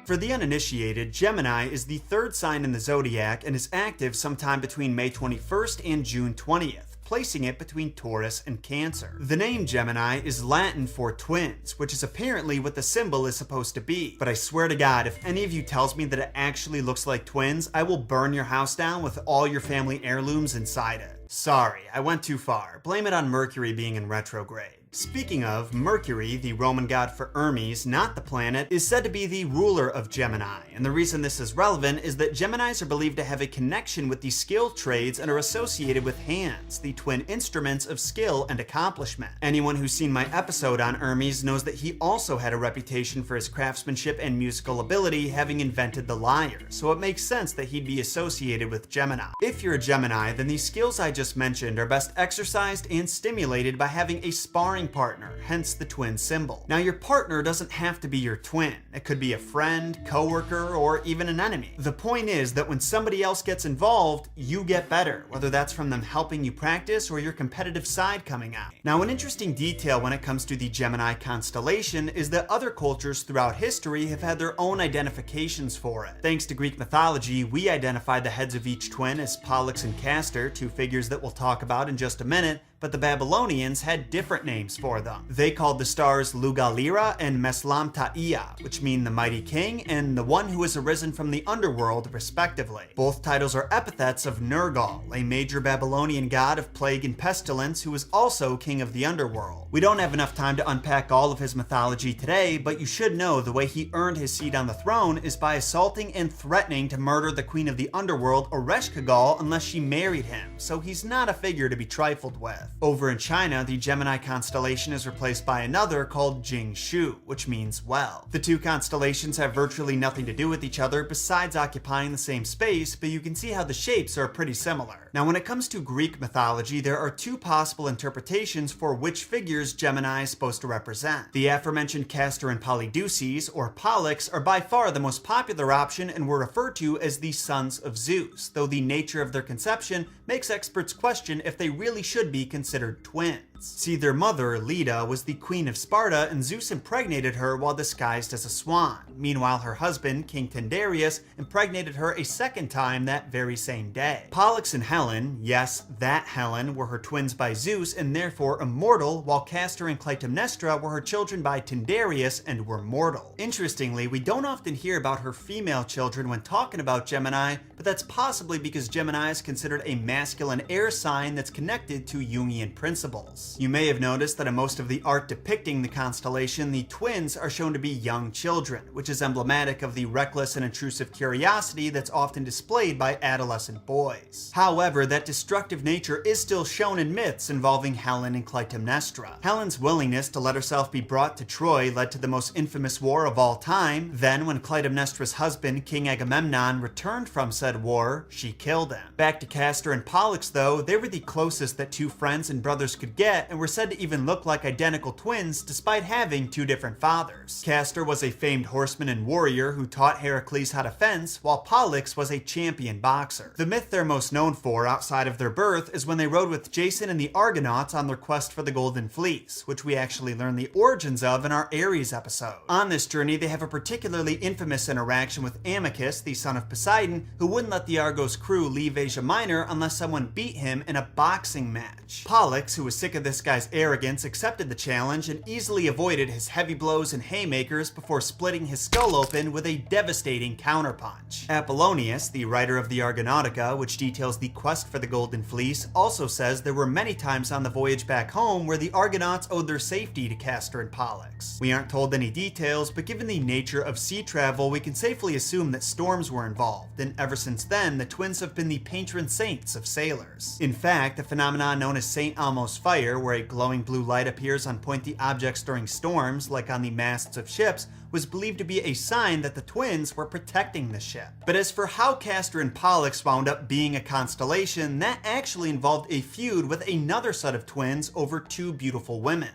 For the uninitiated, Gemini is the third sign in the zodiac and is active sometime between May 21st and June 20th, placing it between Taurus and Cancer. The name Gemini is Latin for twins, which is apparently what the symbol is supposed to be. But I swear to God, if any of you tells me that it actually looks like twins, I will burn your house down with all your family heirlooms inside it. Sorry, I went too far. Blame it on Mercury being in retrograde. Speaking of, Mercury, the Roman god for Hermes, not the planet, is said to be the ruler of Gemini, and the reason this is relevant is that Geminis are believed to have a connection with the skill trades and are associated with hands, the twin instruments of skill and accomplishment. Anyone who's seen my episode on Hermes knows that he also had a reputation for his craftsmanship and musical ability, having invented the lyre, so it makes sense that he'd be associated with Gemini. If you're a Gemini, then these skills I just mentioned are best exercised and stimulated by having a sparring partner, hence the twin symbol. Now, your partner doesn't have to be your twin. It could be a friend, coworker, or even an enemy. The point is that when somebody else gets involved, you get better, whether that's from them helping you practice or your competitive side coming out. Now, an interesting detail when it comes to the Gemini constellation is that other cultures throughout history have had their own identifications for it. Thanks to Greek mythology, we identified the heads of each twin as Pollux and Castor, two figures that we'll talk about in just a minute, but the Babylonians had different names for them. They called the stars Lugalira and Meslamtaia, which mean the mighty king and the one who has arisen from the underworld, respectively. Both titles are epithets of Nergal, a major Babylonian god of plague and pestilence who was also king of the underworld. We don't have enough time to unpack all of his mythology today, but you should know the way he earned his seat on the throne is by assaulting and threatening to murder the queen of the underworld, Ereshkigal, unless she married him, so he's not a figure to be trifled with. Over in China, the Gemini constellation is replaced by another called Jingshu, which means well. The two constellations have virtually nothing to do with each other besides occupying the same space, but you can see how the shapes are pretty similar. Now, when it comes to Greek mythology, there are two possible interpretations for which figures Gemini is supposed to represent. The aforementioned Castor and Polydeuces, or Pollux, are by far the most popular option and were referred to as the sons of Zeus, though the nature of their conception makes experts question if they really should be considered twins. See, their mother, Leda, was the queen of Sparta, and Zeus impregnated her while disguised as a swan. Meanwhile, her husband, King Tyndareus, impregnated her a second time that very same day. Pollux and Helen, yes, that Helen, were her twins by Zeus and therefore immortal, while Castor and Clytemnestra were her children by Tyndareus and were mortal. Interestingly, we don't often hear about her female children when talking about Gemini, but that's possibly because Gemini is considered a masculine air sign that's connected to Jungian principles. You may have noticed that in most of the art depicting the constellation, the twins are shown to be young children, which is emblematic of the reckless and intrusive curiosity that's often displayed by adolescent boys. However, that destructive nature is still shown in myths involving Helen and Clytemnestra. Helen's willingness to let herself be brought to Troy led to the most infamous war of all time. Then, when Clytemnestra's husband, King Agamemnon, returned from said war, she killed him. Back to Castor and Pollux, though, they were the closest that two friends and brothers could get, and were said to even look like identical twins despite having two different fathers. Castor was a famed horseman and warrior who taught Heracles how to fence, while Pollux was a champion boxer. The myth they're most known for, outside of their birth, is when they rode with Jason and the Argonauts on their quest for the Golden Fleece, which we actually learn the origins of in our Ares episode. On this journey, they have a particularly infamous interaction with Amycus, the son of Poseidon, who wouldn't let the Argos crew leave Asia Minor unless someone beat him in a boxing match. Pollux, who was sick of this guy's arrogance, accepted the challenge and easily avoided his heavy blows and haymakers before splitting his skull open with a devastating counterpunch. Apollonius, the writer of the Argonautica, which details the quest for the Golden Fleece, also says there were many times on the voyage back home where the Argonauts owed their safety to Castor and Pollux. We aren't told any details, but given the nature of sea travel, we can safely assume that storms were involved, and ever since then, the twins have been the patron saints of sailors. In fact, the phenomenon known as St. Elmo's fire, where a glowing blue light appears on pointy objects during storms, like on the masts of ships, was believed to be a sign that the twins were protecting the ship. But as for how Castor and Pollux wound up being a constellation, that actually involved a feud with another set of twins over two beautiful women.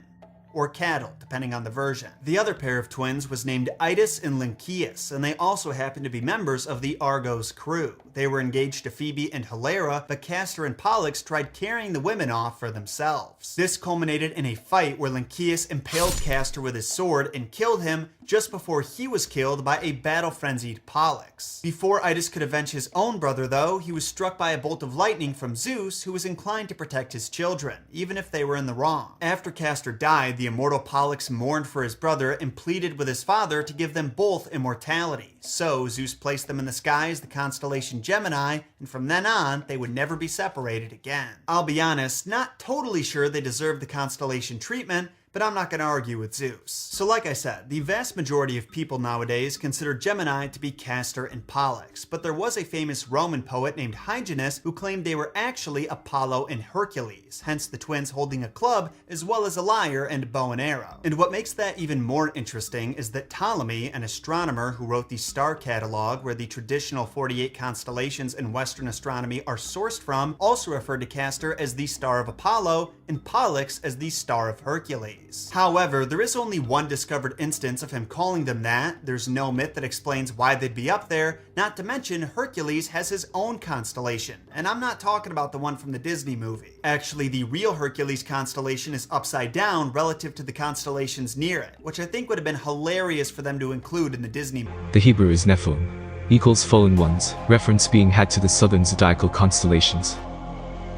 or cattle, depending on the version. The other pair of twins was named Itis and Lynceus, and they also happened to be members of the Argos crew. They were engaged to Phoebe and Hilera, but Castor and Pollux tried carrying the women off for themselves. This culminated in a fight where Lynceus impaled Castor with his sword and killed him just before he was killed by a battle-frenzied Pollux. Before Itis could avenge his own brother, though, he was struck by a bolt of lightning from Zeus, who was inclined to protect his children, even if they were in the wrong. After Castor died, the immortal Pollux mourned for his brother and pleaded with his father to give them both immortality. So Zeus placed them in the sky as the constellation Gemini, and from then on, they would never be separated again. I'll be honest, not totally sure they deserved the constellation treatment, but I'm not going to argue with Zeus. So like I said, the vast majority of people nowadays consider Gemini to be Castor and Pollux, but there was a famous Roman poet named Hyginus who claimed they were actually Apollo and Hercules, hence the twins holding a club as well as a lyre and bow and arrow. And what makes that even more interesting is that Ptolemy, an astronomer who wrote the star catalog where the traditional 48 constellations in Western astronomy are sourced from, also referred to Castor as the star of Apollo and Pollux as the star of Hercules. However, there is only one discovered instance of him calling them that. There's no myth that explains why they'd be up there, not to mention Hercules has his own constellation, and I'm not talking about the one from the Disney movie. Actually, the real Hercules constellation is upside down relative to the constellations near it, which I think would have been hilarious for them to include in the Disney movie. The Hebrew is Nephilim, equals fallen ones, reference being had to the southern zodiacal constellations.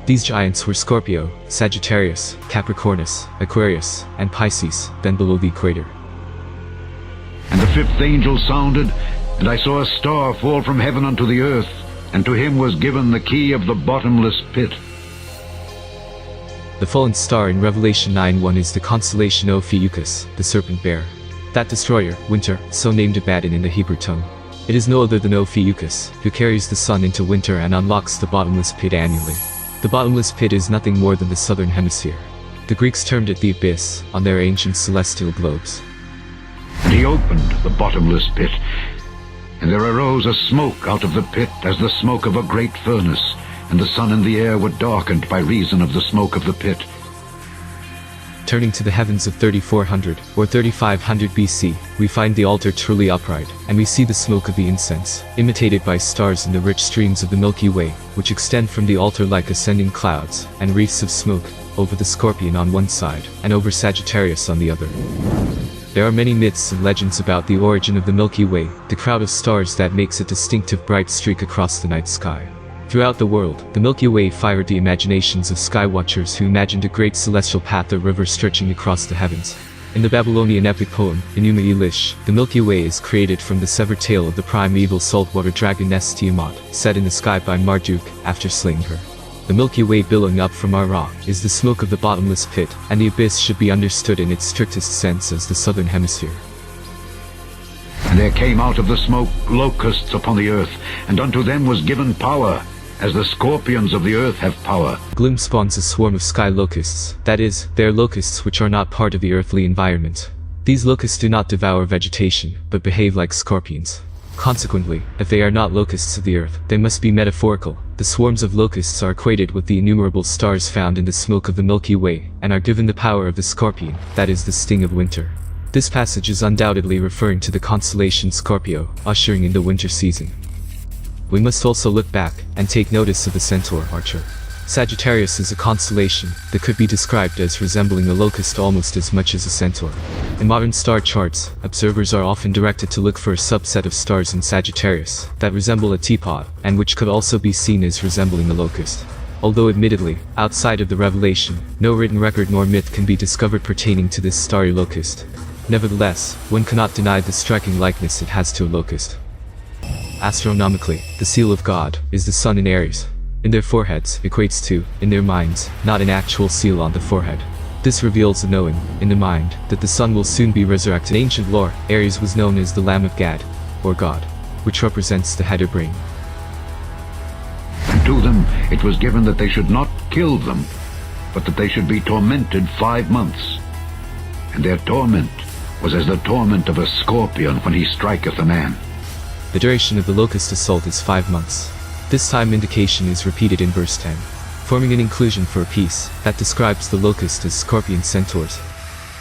These giants were Scorpio, Sagittarius, Capricornus, Aquarius, and Pisces, then below the equator. And the fifth angel sounded, and I saw a star fall from heaven unto the earth, and to him was given the key of the bottomless pit. The fallen star in Revelation 9:1 is the constellation Ophiuchus, the serpent bear. That destroyer, winter, so named Abaddon in the Hebrew tongue. It is no other than Ophiuchus, who carries the sun into winter and unlocks the bottomless pit annually. The bottomless pit is nothing more than the southern hemisphere. The Greeks termed it the abyss on their ancient celestial globes. And he opened the bottomless pit, and there arose a smoke out of the pit as the smoke of a great furnace, and the sun and the air were darkened by reason of the smoke of the pit. Turning to the heavens of 3400 or 3500 BC, we find the altar truly upright, and we see the smoke of the incense, imitated by stars in the rich streams of the Milky Way, which extend from the altar like ascending clouds, and wreaths of smoke, over the Scorpion on one side, and over Sagittarius on the other. There are many myths and legends about the origin of the Milky Way, the crowd of stars that makes a distinctive bright streak across the night sky. Throughout the world, the Milky Way fired the imaginations of skywatchers who imagined a great celestial path or river stretching across the heavens. In the Babylonian epic poem, Enuma Elish, the Milky Way is created from the severed tail of the primeval saltwater dragoness Tiamat, set in the sky by Marduk, after slaying her. The Milky Way billowing up from Ra is the smoke of the bottomless pit, and the abyss should be understood in its strictest sense as the southern hemisphere. And there came out of the smoke locusts upon the earth, and unto them was given power, as the scorpions of the earth have power. Gloom spawns a swarm of sky locusts, that is, they are locusts which are not part of the earthly environment. These locusts do not devour vegetation, but behave like scorpions. Consequently, if they are not locusts of the earth, they must be metaphorical. The swarms of locusts are equated with the innumerable stars found in the smoke of the Milky Way, and are given the power of the scorpion, that is the sting of winter. This passage is undoubtedly referring to the constellation Scorpio, ushering in the winter season. We must also look back and take notice of the centaur archer. Sagittarius is a constellation that could be described as resembling a locust almost as much as a centaur. In modern star charts, observers are often directed to look for a subset of stars in Sagittarius that resemble a teapot, and which could also be seen as resembling a locust. Although admittedly, outside of the Revelation, no written record nor myth can be discovered pertaining to this starry locust. Nevertheless, one cannot deny the striking likeness it has to a locust. Astronomically, the seal of God is the sun in Aries. In their foreheads equates to, in their minds, not an actual seal on the forehead. This reveals a knowing, in the mind, that the sun will soon be resurrected. In ancient lore, Aries was known as the Lamb of Gad, or God, which represents the head or brain. And to them it was given that they should not kill them, but that they should be tormented 5 months. And their torment was as the torment of a scorpion when he striketh a man. The duration of the locust assault is 5 months. This time indication is repeated in verse 10, forming an inclusion for a piece that describes the locust as scorpion centaurs.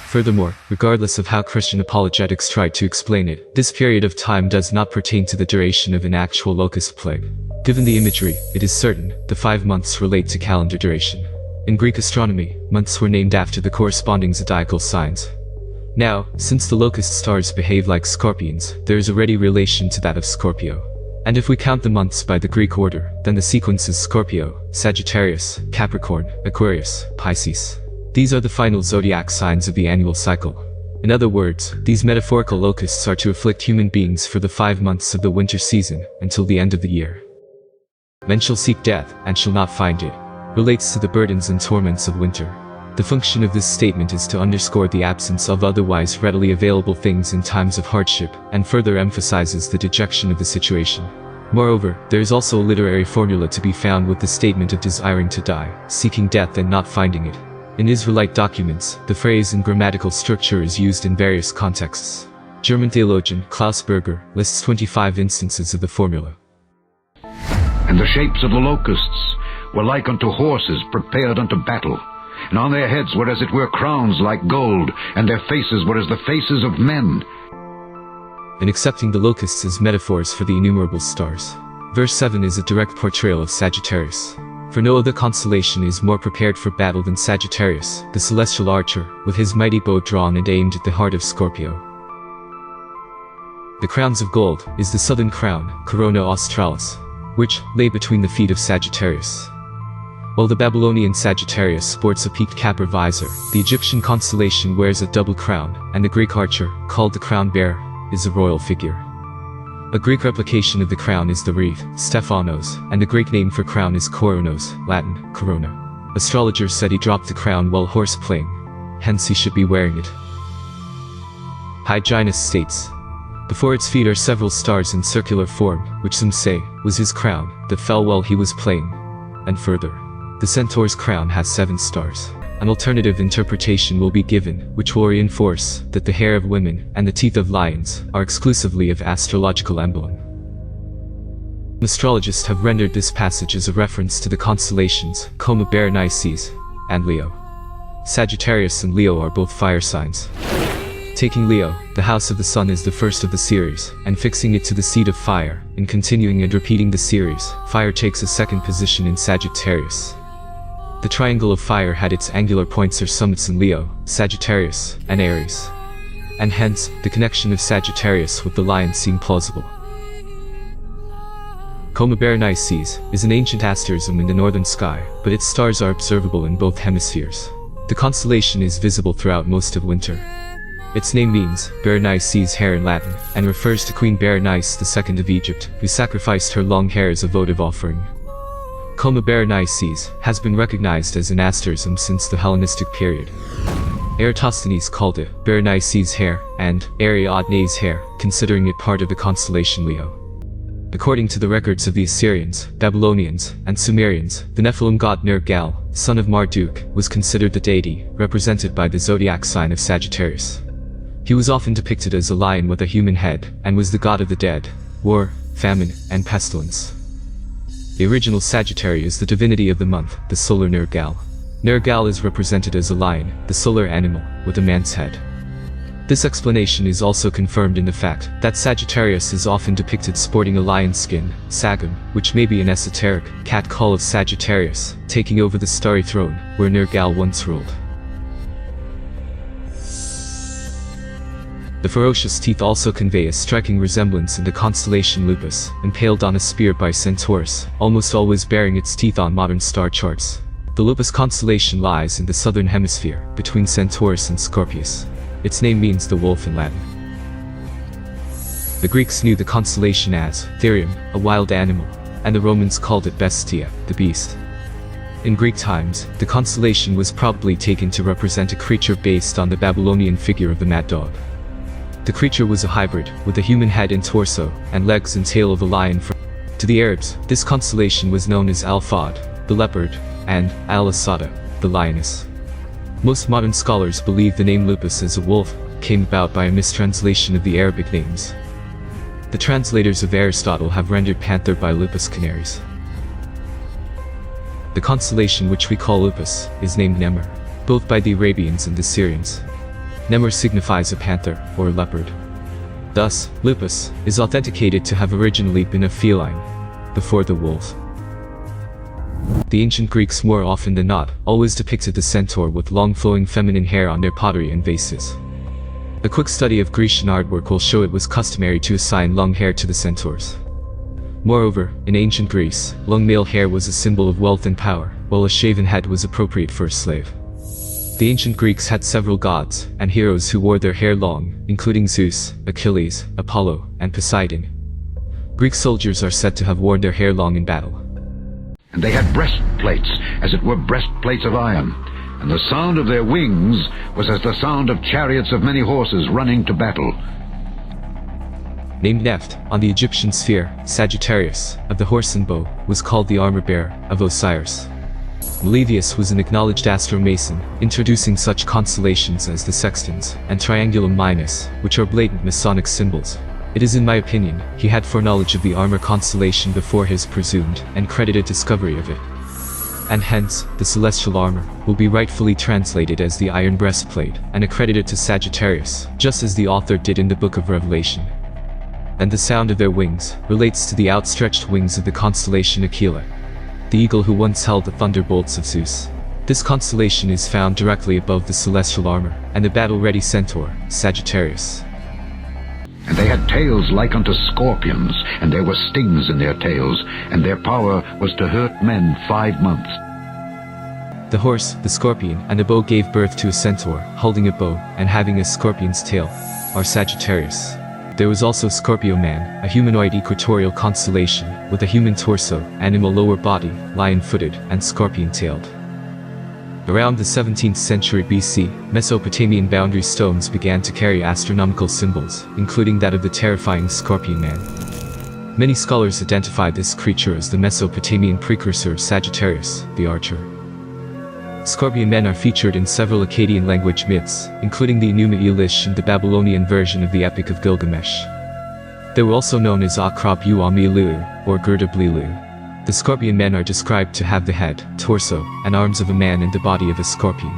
Furthermore, regardless of how Christian apologetics try to explain it, this period of time does not pertain to the duration of an actual locust plague. Given the imagery, it is certain the 5 months relate to calendar duration. In Greek astronomy, months were named after the corresponding zodiacal signs. Now, since the locust stars behave like scorpions, there is a ready relation to that of Scorpio. And if we count the months by the Greek order, then the sequence is Scorpio, Sagittarius, Capricorn, Aquarius, Pisces. These are the final zodiac signs of the annual cycle. In other words, these metaphorical locusts are to afflict human beings for the 5 months of the winter season, until the end of the year. Men shall seek death, and shall not find it, relates to the burdens and torments of winter. The function of this statement is to underscore the absence of otherwise readily available things in times of hardship, and further emphasizes the dejection of the situation. Moreover, there is also a literary formula to be found with the statement of desiring to die, seeking death and not finding it. In Israelite documents, the phrase in grammatical structure is used in various contexts. German theologian Klaus Berger lists 25 instances of the formula. And the shapes of the locusts were like unto horses prepared unto battle, and on their heads were as it were crowns like gold, and their faces were as the faces of men. In accepting the locusts as metaphors for the innumerable stars, verse 7 is a direct portrayal of Sagittarius. For no other constellation is more prepared for battle than Sagittarius, the celestial archer, with his mighty bow drawn and aimed at the heart of Scorpio. The crowns of gold is the southern crown, Corona Australis, which lay between the feet of Sagittarius. While the Babylonian Sagittarius sports a peaked cap or visor, the Egyptian constellation wears a double crown, and the Greek archer, called the crown bearer, is a royal figure. A Greek replication of the crown is the wreath, Stephanos, and the Greek name for crown is Koronos, Latin, corona. Astrologers said he dropped the crown while horse playing, hence he should be wearing it. Hyginus states, before its feet are several stars in circular form, which some say was his crown, that fell while he was playing. And further, the centaur's crown has 7 stars. An alternative interpretation will be given, which will reinforce that the hair of women and the teeth of lions are exclusively of astrological emblem. Astrologists have rendered this passage as a reference to the constellations Coma Berenices and Leo. Sagittarius and Leo are both fire signs. Taking Leo, the house of the sun, is the first of the series, and fixing it to the seat of fire, and continuing and repeating the series, fire takes a second position in Sagittarius. The triangle of fire had its angular points or summits in Leo, Sagittarius, and Aries. And hence, the connection of Sagittarius with the lion seemed plausible. Coma Berenices is an ancient asterism in the northern sky, but its stars are observable in both hemispheres. The constellation is visible throughout most of winter. Its name means Berenice's hair in Latin, and refers to Queen Berenice II of Egypt, who sacrificed her long hair as a votive offering. Coma Berenices has been recognized as an asterism since the Hellenistic period. Eratosthenes called it Berenice's hair and Ariadne's hair, considering it part of the constellation Leo. According to the records of the Assyrians, Babylonians, and Sumerians, the Nephilim god Nergal, son of Marduk, was considered the deity, represented by the zodiac sign of Sagittarius. He was often depicted as a lion with a human head, and was the god of the dead, war, famine, and pestilence. The original Sagittarius is the divinity of the month, the solar Nergal. Nergal is represented as a lion, the solar animal, with a man's head. This explanation is also confirmed in the fact that Sagittarius is often depicted sporting a lion skin, sagum, which may be an esoteric cat call of Sagittarius, taking over the starry throne, where Nergal once ruled. The ferocious teeth also convey a striking resemblance in the constellation Lupus, impaled on a spear by Centaurus, almost always bearing its teeth on modern star charts. The Lupus constellation lies in the southern hemisphere, between Centaurus and Scorpius. Its name means the wolf in Latin. The Greeks knew the constellation as Therium, a wild animal, and the Romans called it Bestia, the beast. In Greek times, the constellation was probably taken to represent a creature based on the Babylonian figure of the mad dog. The creature was a hybrid, with a human head and torso, and legs and tail of a lion. To the Arabs, this constellation was known as Al-Fad, the leopard, and Al-Asada, the lioness. Most modern scholars believe the name Lupus as a wolf came about by a mistranslation of the Arabic names. The translators of Aristotle have rendered panther by Lupus canaris. The constellation which we call Lupus is named Nemr, both by the Arabians and the Syrians. Nemur signifies a panther, or leopard. Thus, lupus is authenticated to have originally been a feline, before the wolf. The ancient Greeks more often than not always depicted the centaur with long flowing feminine hair on their pottery and vases. A quick study of Grecian artwork will show it was customary to assign long hair to the centaurs. Moreover, in ancient Greece, long male hair was a symbol of wealth and power, while a shaven head was appropriate for a slave. The ancient Greeks had several gods and heroes who wore their hair long, including Zeus, Achilles, Apollo, and Poseidon. Greek soldiers are said to have worn their hair long in battle. And they had breastplates, as it were breastplates of iron, and the sound of their wings was as the sound of chariots of many horses running to battle. Named Neft, on the Egyptian sphere, Sagittarius, of the horse and bow, was called the armor-bearer of Osiris. Malevius was an acknowledged astro-mason, introducing such constellations as the sextans and triangulum minus, which are blatant Masonic symbols. It is in my opinion, he had foreknowledge of the armor constellation before his presumed and credited discovery of it. And hence, the celestial armor will be rightfully translated as the iron breastplate and accredited to Sagittarius, just as the author did in the book of Revelation. And the sound of their wings relates to the outstretched wings of the constellation Aquila, the eagle who once held the thunderbolts of Zeus. This constellation is found directly above the celestial armor and the battle-ready centaur, Sagittarius. And they had tails like unto scorpions, and there were stings in their tails, and their power was to hurt men 5 months. The horse, the scorpion, and the bow gave birth to a centaur, holding a bow and having a scorpion's tail, are Sagittarius. There was also Scorpio Man, a humanoid equatorial constellation, with a human torso, animal lower body, lion-footed, and scorpion-tailed. Around the 17th century BC, Mesopotamian boundary stones began to carry astronomical symbols, including that of the terrifying Scorpion Man. Many scholars identify this creature as the Mesopotamian precursor of Sagittarius, the archer. Scorpion men are featured in several Akkadian language myths, including the Enuma Elish and the Babylonian version of the Epic of Gilgamesh. They were also known as Akrab Uamilu, or Gerdablilu. The scorpion men are described to have the head, torso, and arms of a man and the body of a scorpion.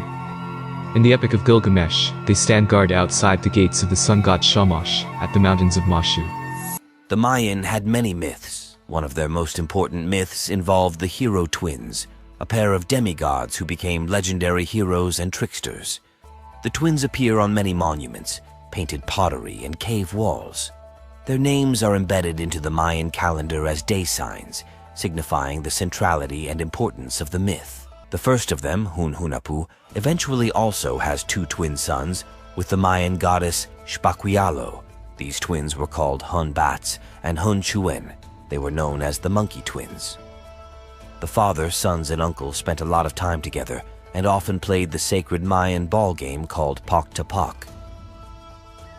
In the Epic of Gilgamesh, they stand guard outside the gates of the sun god Shamash, at the mountains of Mashu. The Mayan had many myths. One of their most important myths involved the hero twins, a pair of demigods who became legendary heroes and tricksters. The twins appear on many monuments, painted pottery, and cave walls. Their names are embedded into the Mayan calendar as day signs, signifying the centrality and importance of the myth. The first of them, Hunahpu, eventually also has 2 twin sons with the Mayan goddess Xbalanque. These twins were called Hunbats and Hunchuen. They were known as the monkey twins. The father, sons, and uncles spent a lot of time together and often played the sacred Mayan ball game called Pak to Pak.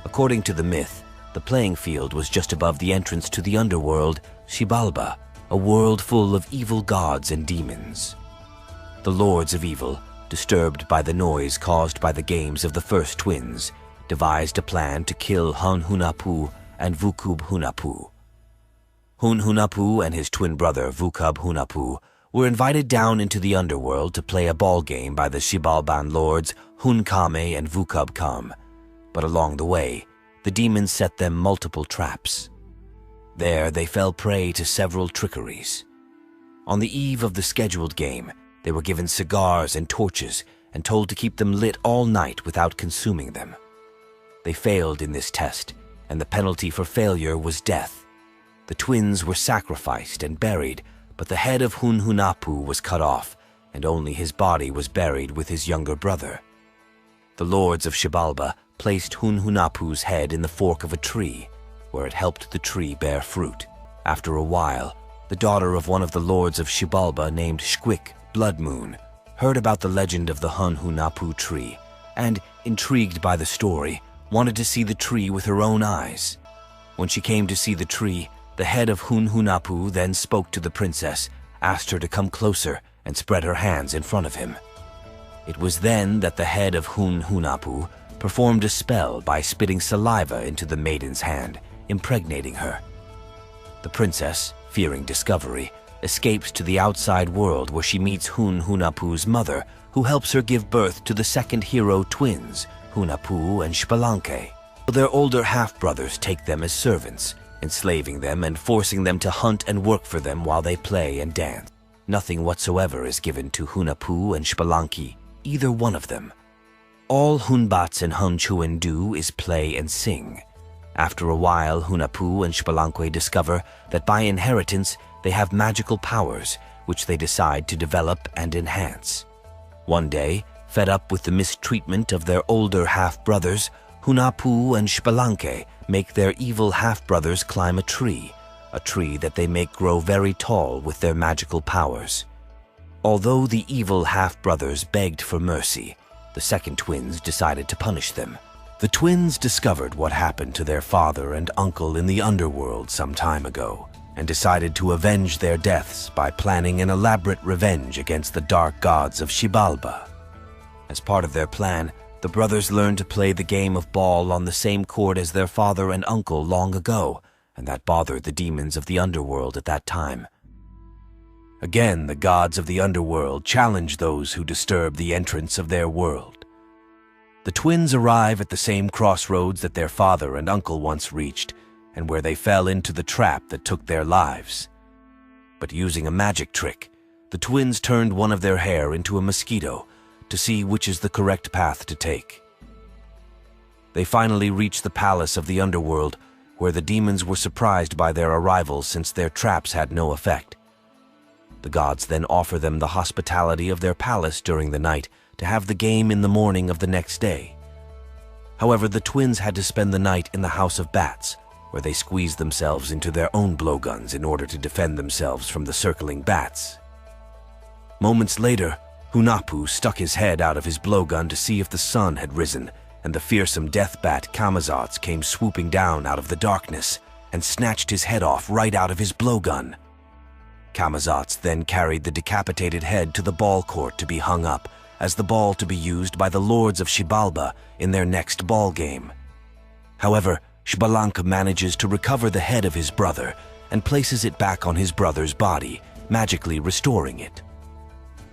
According to the myth, the playing field was just above the entrance to the underworld, Xibalba, a world full of evil gods and demons. The lords of evil, disturbed by the noise caused by the games of the first twins, devised a plan to kill Hunahpu and Vukub Hunahpu. Hunahpu and his twin brother Vukub Hunahpu were invited down into the underworld to play a ball game by the Xibalban lords Hunkame and Vukub Kam. But along the way, the demons set them multiple traps. There they fell prey to several trickeries. On the eve of the scheduled game, they were given cigars and torches and told to keep them lit all night without consuming them. They failed in this test, and the penalty for failure was death. The twins were sacrificed and buried, but the head of Hunahpu was cut off, and only his body was buried with his younger brother. The lords of Xibalba placed Hunahpu's head in the fork of a tree, where it helped the tree bear fruit. After a while, the daughter of one of the lords of Xibalba named Shkwik, Blood Moon, heard about the legend of the Hunahpu tree, and, intrigued by the story, wanted to see the tree with her own eyes. When she came to see the tree, the head of Hunahpu then spoke to the princess, asked her to come closer, and spread her hands in front of him. It was then that the head of Hunahpu performed a spell by spitting saliva into the maiden's hand, impregnating her. The princess, fearing discovery, escapes to the outside world where she meets Hunahpu's mother, who helps her give birth to the second hero twins, Hunahpu and Xbalanque. Their older half-brothers take them as servants, enslaving them and forcing them to hunt and work for them while they play and dance. Nothing whatsoever is given to Hunahpu and Xbalanque, either one of them. All Hunbats and Hunchuen do is play and sing. After a while, Hunahpu and Xbalanque discover that by inheritance they have magical powers, which they decide to develop and enhance. One day, fed up with the mistreatment of their older half-brothers, Hunahpu and Xbalanque make their evil half-brothers climb a tree that they make grow very tall with their magical powers. Although the evil half-brothers begged for mercy, the second twins decided to punish them. The twins discovered what happened to their father and uncle in the Underworld some time ago, and decided to avenge their deaths by planning an elaborate revenge against the dark gods of Xibalba. As part of their plan, the brothers learned to play the game of ball on the same court as their father and uncle long ago, and that bothered the demons of the Underworld at that time. Again, the gods of the Underworld challenge those who disturb the entrance of their world. The twins arrive at the same crossroads that their father and uncle once reached, and where they fell into the trap that took their lives. But using a magic trick, the twins turned one of their hair into a mosquito to see which is the correct path to take. They finally reach the palace of the Underworld, where the demons were surprised by their arrival since their traps had no effect. The gods then offer them the hospitality of their palace during the night to have the game in the morning of the next day. However, the twins had to spend the night in the House of Bats, where they squeezed themselves into their own blowguns in order to defend themselves from the circling bats. Moments later, Hunahpu stuck his head out of his blowgun to see if the sun had risen, and the fearsome death bat Camazotz came swooping down out of the darkness and snatched his head off right out of his blowgun. Camazotz then carried the decapitated head to the ball court to be hung up as the ball to be used by the lords of Xibalba in their next ball game. However, Xbalanque manages to recover the head of his brother and places it back on his brother's body, magically restoring it.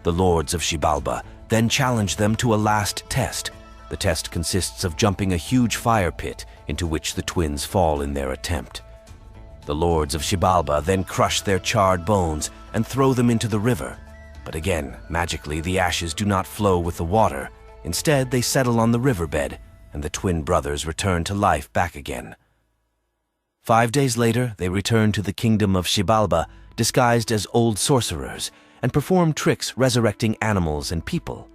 The lords of Xibalba then challenge them to a last test. The test consists of jumping a huge fire pit into which the twins fall in their attempt. The lords of Xibalba then crush their charred bones and throw them into the river. But again, magically, the ashes do not flow with the water. Instead, they settle on the riverbed, and the twin brothers return to life back again. 5 days later, they return to the kingdom of Xibalba, disguised as old sorcerers, and perform tricks resurrecting animals and people.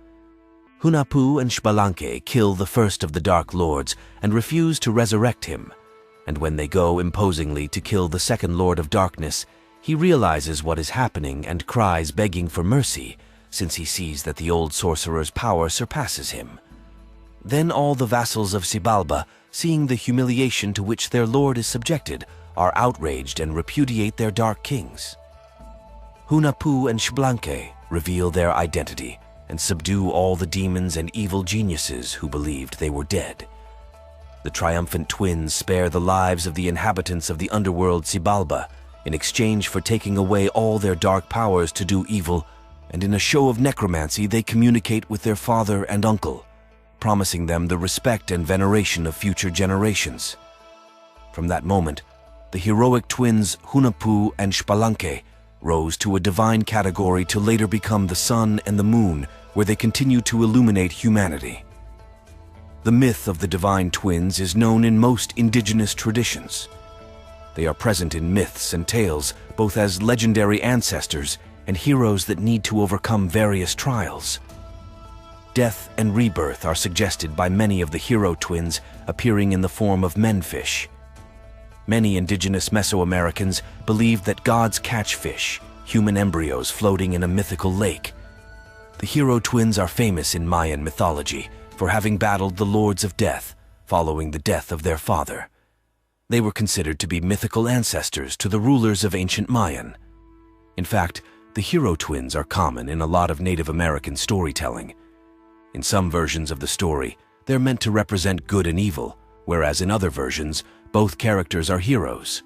Hunahpu and Xbalanque kill the first of the Dark Lords and refuse to resurrect him. And when they go imposingly to kill the second Lord of Darkness, he realizes what is happening and cries begging for mercy, since he sees that the old sorcerer's power surpasses him. Then all the vassals of Xibalba, seeing the humiliation to which their lord is subjected, are outraged and repudiate their dark kings. Hunahpu and Xbalanque reveal their identity and subdue all the demons and evil geniuses who believed they were dead. The triumphant twins spare the lives of the inhabitants of the underworld Xibalba in exchange for taking away all their dark powers to do evil, and in a show of necromancy they communicate with their father and uncle, promising them the respect and veneration of future generations. From that moment, the heroic twins Hunahpu and Xbalanque rose to a divine category to later become the sun and the moon, where they continue to illuminate humanity. The myth of the divine twins is known in most indigenous traditions. They are present in myths and tales, both as legendary ancestors and heroes that need to overcome various trials. Death and rebirth are suggested by many of the hero twins appearing in the form of menfish. Many indigenous Mesoamericans believed that gods catch fish, human embryos floating in a mythical lake. The hero twins are famous in Mayan mythology for having battled the lords of death following the death of their father. They were considered to be mythical ancestors to the rulers of ancient Mayan. In fact, the hero twins are common in a lot of Native American storytelling. In some versions of the story, they're meant to represent good and evil, whereas in other versions, both characters are heroes.